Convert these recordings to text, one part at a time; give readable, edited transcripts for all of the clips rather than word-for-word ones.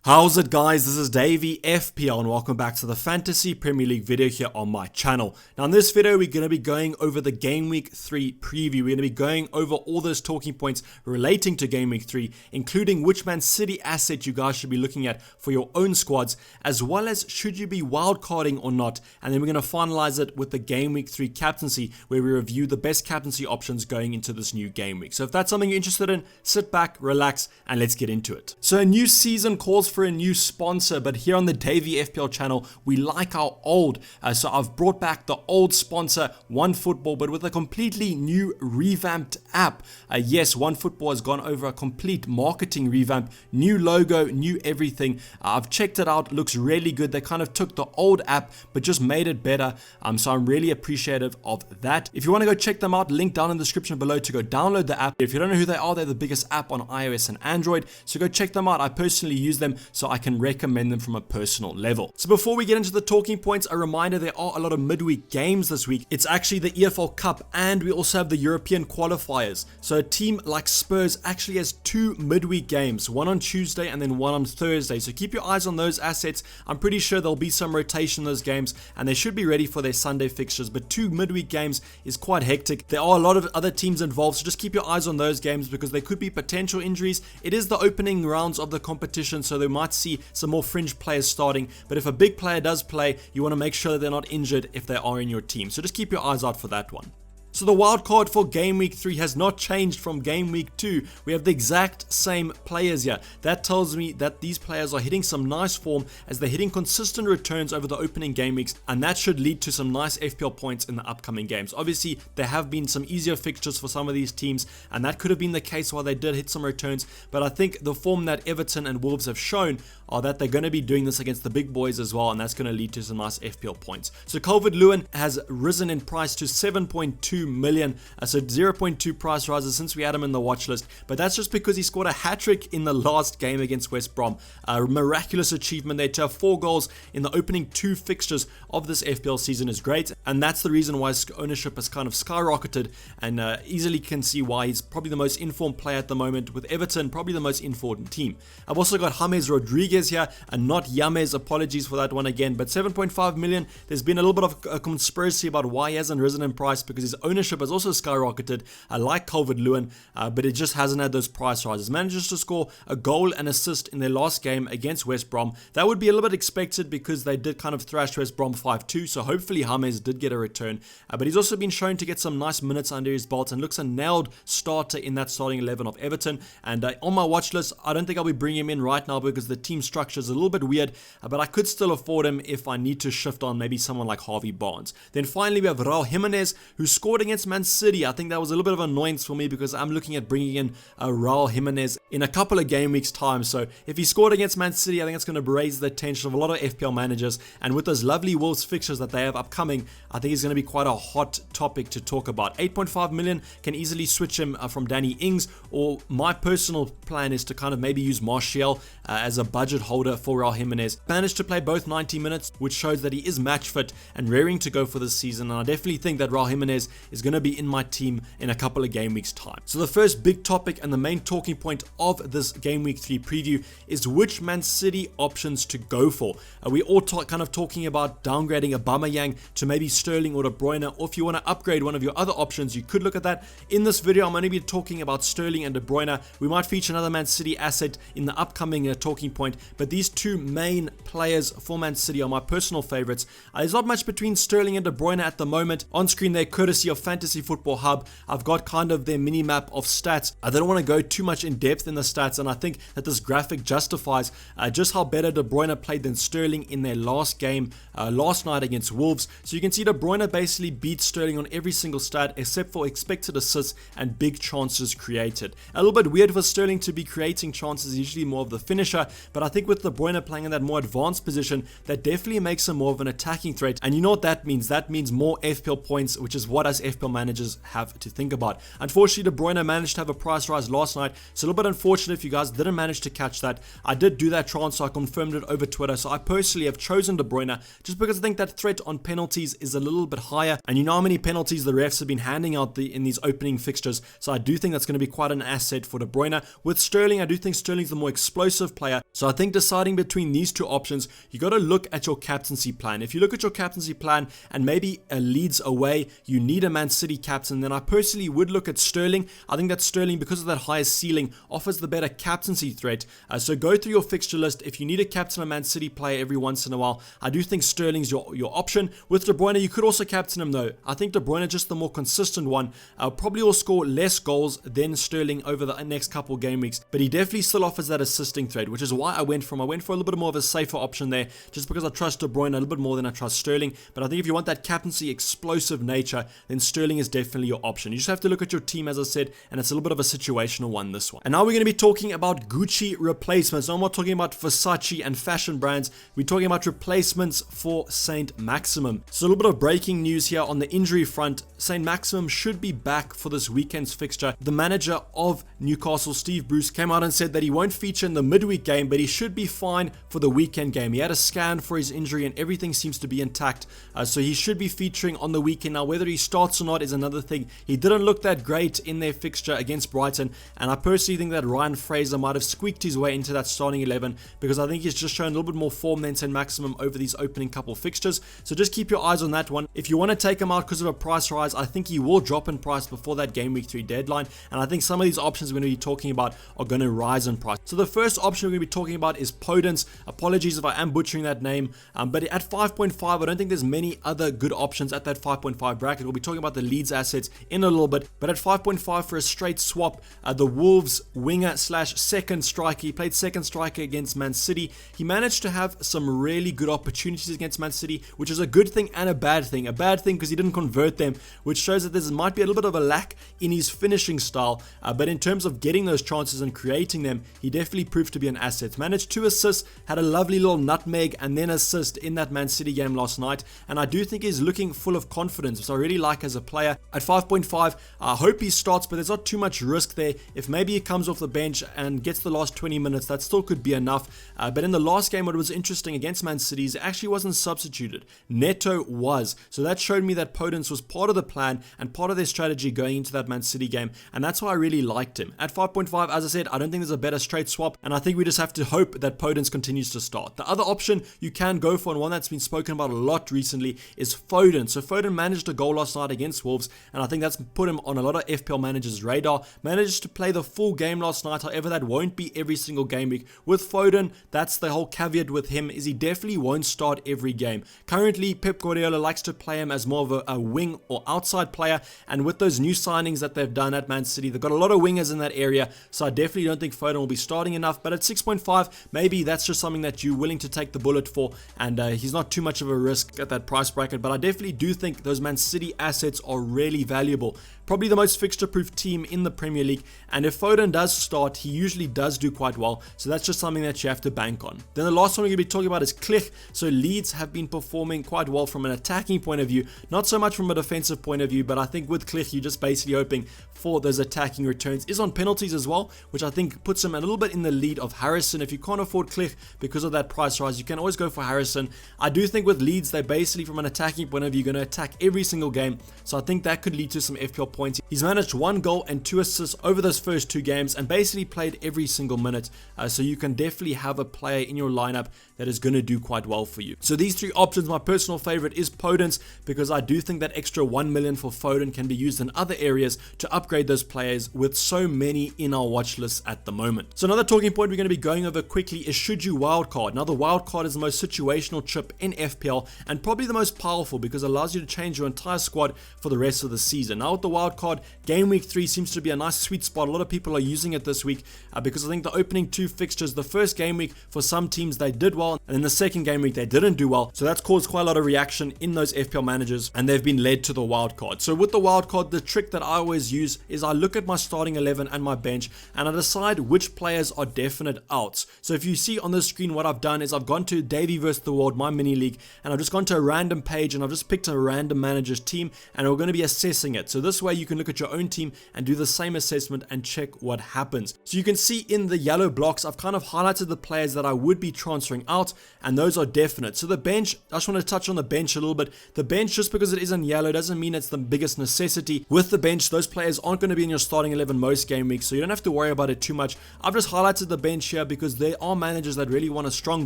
How's it guys, this is Dayvy FPL and welcome back to the Fantasy Premier League video here on my channel. Now in this video we're going to be going over the Game Week 3 preview. We're going to be going over all those talking points relating to Game Week 3, including which Man City asset you guys should be looking at for your own squads, as well as should you be wildcarding or not, and then we're going to finalize it with the Game Week 3 captaincy where we review the best captaincy options going into this new game week. So if that's something you're interested in, sit back, relax, and let's get into it. So a new season calls for a new sponsor, but here on the Dayvy FPL channel we like our old, so I've brought back the old sponsor OneFootball, but with a completely new revamped app. Yes, OneFootball has gone over a complete marketing revamp, new logo, new everything. I've checked it out, looks really good. They kind of took the old app but just made it better, so I'm really appreciative of that. If you want to go check them out, link down in the description below to go download the app. If you don't know who they are, they're the biggest app on iOS and Android, so go check them out. I personally use them, so I can recommend them from a personal level. So before we get into the talking points, a reminder, there are a lot of midweek games this week. It's actually the EFL Cup and we also have the European qualifiers. So a team like Spurs actually has two midweek games, one on Tuesday and then one on Thursday. So keep your eyes on those assets. I'm pretty sure there'll be some rotation in those games and they should be ready for their Sunday fixtures, but two midweek games is quite hectic. There are a lot of other teams involved, so just keep your eyes on those games because there could be potential injuries. It is the opening rounds of the competition, so they might see some more fringe players starting, but if a big player does play, you want to make sure that they're not injured if they are in your team, so just keep your eyes out for that one. So the wildcard for Game Week 3 has not changed from Game Week 2. We have the exact same players here. That tells me that these players are hitting some nice form as they're hitting consistent returns over the opening game weeks, and that should lead to some nice FPL points in the upcoming games. Obviously, there have been some easier fixtures for some of these teams, and that could have been the case while they did hit some returns, but I think the form that Everton and Wolves have shown are that they're going to be doing this against the big boys as well, and that's going to lead to some nice FPL points. So Calvert-Lewin has risen in price to 7.2 million, so 0.2 price rises since we had him in the watch list, but that's just because he scored a hat-trick in the last game against West Brom. A miraculous achievement there. To have 4 goals in the opening 2 fixtures of this FPL season is great, and that's the reason why his ownership has kind of skyrocketed, and easily can see why he's probably the most informed player at the moment, with Everton probably the most informed team. I've also got James Rodriguez here and not Yames, apologies for that one again, but 7.5 million. There's been a little bit of a conspiracy about why he hasn't risen in price because his ownership has also skyrocketed. I like Calvert-Lewin, but it just hasn't had those price rises. Manages to score a goal and assist in their last game against West Brom. That would be a little bit expected because they did kind of thrash West Brom 5-2, so hopefully James did get a return, but he's also been shown to get some nice minutes under his belt and looks a nailed starter in that starting 11 of Everton. And on my watch list, I don't think I'll be bringing him in right now because the team structure is a little bit weird, but I could still afford him if I need to shift on maybe someone like Harvey Barnes. Then finally we have Raul Jimenez, who scored against Man City. I think that was a little bit of annoyance for me because I'm looking at bringing in Raul Jimenez in a couple of game weeks time, so if he scored against Man City, I think it's going to raise the attention of a lot of FPL managers, and with those lovely Wolves fixtures that they have upcoming, I think he's going to be quite a hot topic to talk about. 8.5 million can easily switch him from Danny Ings, or my personal plan is to kind of maybe use Martial as a budget holder for Raul Jimenez. Managed to play both 90 minutes, which shows that he is match fit and raring to go for this season, and I definitely think that Raul Jimenez is going to be in my team in a couple of game weeks time. So the first big topic and the main talking point of this Game Week 3 preview is which Man City options to go for. We all kind of talking about downgrading Aubameyang to maybe Sterling or De Bruyne, or if you want to upgrade one of your other options, you could look at that. In this video, I'm only be talking about Sterling and De Bruyne. We might feature another Man City asset in the upcoming talking point, but these two main players for Man City are my personal favorites. There's not much between Sterling and De Bruyne at the moment. On screen there, courtesy of Fantasy Football Hub, I've got kind of their mini map of stats. I don't want to go too much in depth in the stats, and I think that this graphic justifies just how better De Bruyne played than Sterling in their last game last night against Wolves. So you can see De Bruyne basically beat Sterling on every single stat except for expected assists and big chances created. A little bit weird for Sterling to be creating chances, usually more of the finisher, but I think with De Bruyne playing in that more advanced position, that definitely makes him more of an attacking threat, and you know what that means? That means more FPL points, which is what us FPL managers have to think about. Unfortunately, De Bruyne managed to have a price rise last night. It's a little bit unfortunate if you guys didn't manage to catch that. I did do that transfer. I confirmed it over Twitter. So I personally have chosen De Bruyne just because I think that threat on penalties is a little bit higher. And you know how many penalties the refs have been handing out in these opening fixtures. So I do think that's going to be quite an asset for De Bruyne. With Sterling, I do think Sterling's the more explosive player. So I think deciding between these two options, you got to look at your captaincy plan. If you look at your captaincy plan and maybe a Leeds away, you need a Man City captain, then I personally would look at Sterling. I think that Sterling, because of that higher ceiling, offers the better captaincy threat. So go through your fixture list. If you need a captain a Man City player every once in a while, I do think Sterling's your option. With De Bruyne, you could also captain him though. I think De Bruyne just the more consistent one. Probably will score less goals than Sterling over the next couple game weeks, but he definitely still offers that assisting threat, which is why I went for a little bit more of a safer option there, just because I trust De Bruyne a little bit more than I trust Sterling. But I think if you want that captaincy explosive nature, then Sterling is definitely your option. You just have to look at your team, as I said, and it's a little bit of a situational one, this one. And now we're going to be talking about Gucci replacements. No, I'm not talking about Versace and fashion brands. We're talking about replacements for Saint Maximum. So a little bit of breaking news here on the injury front. Saint Maximum should be back for this weekend's fixture. The manager of Newcastle, Steve Bruce, came out and said that he won't feature in the midweek game, but he should be fine for the weekend game. He had a scan for his injury and everything seems to be intact. So he should be featuring on the weekend. Now, whether he starts or not is another thing. He didn't look that great in their fixture against Brighton, and I personally think that Ryan Fraser might have squeaked his way into that starting 11 because I think he's just shown a little bit more form than Saint Maximum over these opening couple fixtures. So just keep your eyes on that one. If you want to take him out because of a price rise, I think he will drop in price before that game week 3 deadline, and I think some of these options we're going to be talking about are going to rise in price. So the first option we're going to be talking about is Podence. Apologies if I am butchering that name, but at 5.5, I don't think there's many other good options at that 5.5 bracket. We'll be talking about the Leeds assets in a little bit, but at 5.5 for a straight swap, the Wolves winger slash second striker. He played second striker against Man City. He managed to have some really good opportunities against Man City, which is a good thing and a bad thing. A bad thing because he didn't convert them, which shows that there might be a little bit of a lack in his finishing style, but in terms of getting those chances and creating them, he definitely proved to be an asset. Managed 2 assists, had a lovely little nutmeg and then assist in that Man City game last night, and I do think he's looking full of confidence, which I really like as a player. At 5.5, I hope he starts, but there's not too much risk there. If maybe he comes off the bench and gets the last 20 minutes, that still could be enough. But in the last game, what was interesting against Man City is it actually wasn't substituted. Neto was. So that showed me that Podence was part of the plan and part of their strategy going into that Man City game, and that's why I really liked him. At 5.5, as I said, I don't think there's a better straight swap, and I think we just have to hope that Podence continues to start. The other option you can go for, and one that's been spoken about a lot recently, is Foden. So Foden managed a goal last night against Wolves, and I think that's put him on a lot of FPL managers' radar. Managed to play the full game last night, however that won't be every single game week. With Foden, that's the whole caveat with him, is he definitely won't start every game. Currently, Pep Guardiola likes to play him as more of a wing or outside player, and with those new signings that they've done at Man City, they've got a lot of wingers in that area, so I definitely don't think Foden will be starting enough. But at 6.5, maybe that's just something that you're willing to take the bullet for, and he's not too much of a risk at that price bracket. But I definitely do think those Man City assets are really valuable. Probably the most fixture-proof team in the Premier League, and if Foden does start, he usually does do quite well, so that's just something that you have to bank on. Then the last one we're going to be talking about is Klich. So Leeds have been performing quite well from an attacking point of view, not so much from a defensive point of view, but I think with Klich, you're just basically hoping for those attacking returns. Is on penalties as well, which I think puts him a little bit in the lead of Harrison. If you can't afford Klich because of that price rise, you can always go for Harrison. I do think with Leeds, they're basically, from an attacking point of view, going to attack every single game, so I think that could lead to some FPL points. He's managed 1 goal and 2 assists over those first 2 games and basically played every single minute, so you can definitely have a player in your lineup that is going to do quite well for you. So these 3 options, my personal favorite is Podence, because I do think that extra 1 million for Foden can be used in other areas to upgrade those players, with so many in our watch list at the moment. So another talking point we're going to be going over quickly is, should you wildcard? Now, the wildcard is the most situational chip in FPL and probably the most powerful because it allows you to change your entire squad for the rest of the season. Now with the wildcard, wildcard, game week 3 seems to be a nice sweet spot. A lot of people are using it this week because I think the opening 2 fixtures, the first game week for some teams they did well, and then the second game week they didn't do well. So that's caused quite a lot of reaction in those FPL managers, and they've been led to the wildcard. So with the wildcard, the trick that I always use is I look at my starting 11 and my bench, and I decide which players are definite outs. So if you see on the screen, what I've done is I've gone to Dayvy vs the World, my mini league, and I've just gone to a random page and I've just picked a random manager's team, and we're going to be assessing it. So this way you can look at your own team and do the same assessment and check what happens. So you can see in the yellow blocks, I've kind of highlighted the players that I would be transferring out, and those are definite. So the bench, I just want to touch on the bench a little bit. The bench, just because it isn't yellow doesn't mean it's the biggest necessity. With the bench, those players aren't going to be in your starting 11 most game weeks, so you don't have to worry about it too much. I've just highlighted the bench here because there are managers that really want a strong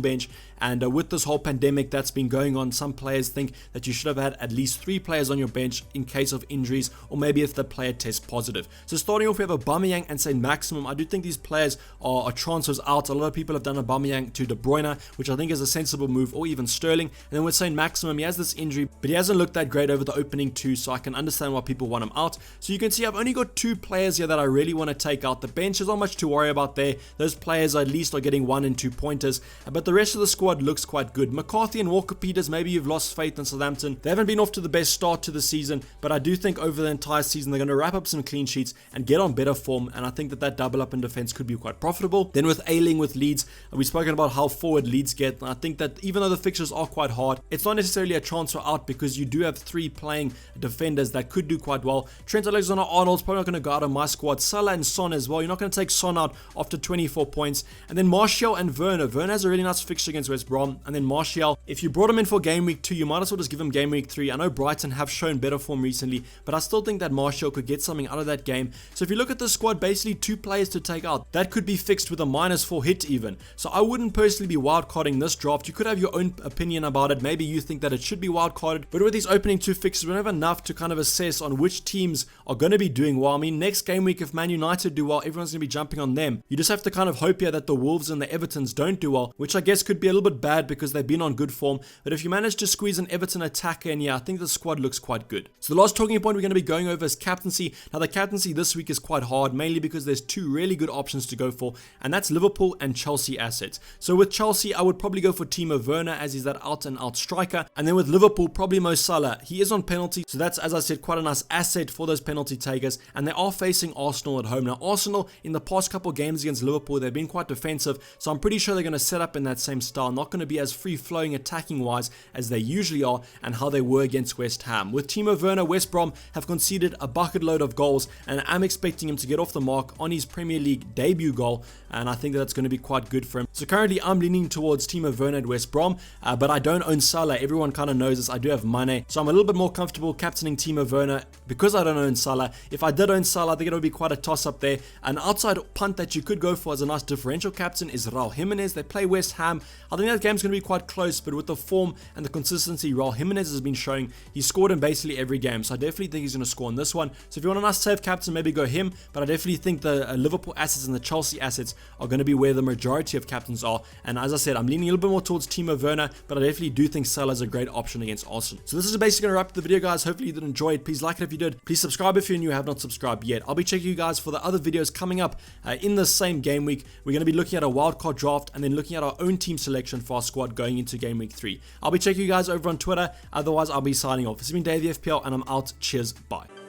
bench, and with this whole pandemic that's been going on, some players think that you should have had at least 3 players on your bench in case of injuries, or maybe if the player tests positive. So starting off, we have Aubameyang and St. Maximum. I do think these players are transfers out. A lot of people have done Aubameyang to De Bruyne, which I think is a sensible move, or even Sterling. And then with St. Maximum, he has this injury, but he hasn't looked that great over the opening 2, so I can understand why people want him out. So you can see I've only got 2 players here that I really want to take out. The bench is not much to worry about there. Those players at least are getting 1 and 2 pointers, but the rest of the squad looks quite good. McCarthy and Walker-Peters, maybe you've lost faith in Southampton. They haven't been off to the best start to the season, but I do think over the entire season they're going to wrap up some clean sheets and get on better form, and I think that double up in defense could be quite profitable. Then with Ayling with Leeds, we've spoken about how forward Leeds get, and I think that even though the fixtures are quite hard, it's not necessarily a transfer out because you do have 3 playing defenders that could do quite well. Trent Alexander-Arnold's probably not going to go out of my squad. Salah and Son as well. You're not going to take Son out after 24 points. And then Martial and Werner. Werner has a really nice fixture against West Brom. And then Martial, if you brought him in for game week 2, you might as well just give him game week 3. I know Brighton have shown better form recently, but I still think that Martial could get something out of that game. So if you look at the squad, basically 2 players to take out. That could be fixed with a -4 hit even. So I wouldn't personally be wildcarding this draft. You could have your own opinion about it. Maybe you think that it should be wildcarded. But with these opening 2 fixtures, we don't have enough to kind of assess on which teams are going to be doing well. I mean, next game week, if Man United do well, everyone's going to be jumping on them. You just have to kind of hope here that the Wolves and the Evertons don't do well, which I guess could be a little bit bad because they've been on good form. But if you manage to squeeze an Everton attacker in, yeah, I think the squad looks quite good. So the last talking point we're going to be going over is captaincy. Now, the captaincy this week is quite hard, mainly because there's 2 really good options to go for, and that's Liverpool and Chelsea assets. So with Chelsea, I would probably go for Timo Werner, as he's that out-and-out striker. And then with Liverpool, probably Mo Salah. He is on penalty, so that's, as I said, quite a nice asset for those penalty takers. And they are facing Arsenal at home. Now, Arsenal, in the past couple games against Liverpool, they've been quite defensive, so I'm pretty sure they're going to set up in that same style, not going to be as free-flowing attacking-wise as they usually are, and how they were against West Ham. With Timo Werner, West Brom have conceded a bucket load of goals, and I'm expecting him to get off the mark on his Premier League debut goal, and I think that's going to be quite good for him. So currently, I'm leaning towards Timo Werner at West Brom, but I don't own Salah. Everyone kind of knows this. I do have Mane, so I'm a little bit more comfortable captaining Timo Werner because I don't own Salah. If I did own Salah, I think it would be quite a toss-up there. An outside punt that you could go for as a nice differential captain is Raul Jimenez. They play West Ham. I think that game's going to be quite close, but with the form and the consistency Raul Jimenez has been showing, he's scored in basically every game, so I definitely think he's going to score in this one. So if you want a nice safe captain, maybe go him, but I definitely think the Liverpool assets and the Chelsea assets are going to be where the majority of captains are, and as I said, I'm leaning a little bit more towards Timo Werner, but I definitely do think Salah is a great option against Arsenal. So this is basically going to wrap up the video, guys. Hopefully you did enjoy it. Please like it if you did. Please subscribe if you're new, have not subscribed yet. I'll be checking you guys for the other videos coming up in the same game week. We're going to be looking at a wildcard draft and then looking at our own team selection for our squad going into game week 3. I'll be checking you guys over on Twitter. Otherwise, I'll be signing off. This has been Dayvy FPL, and I'm out. Cheers. Bye.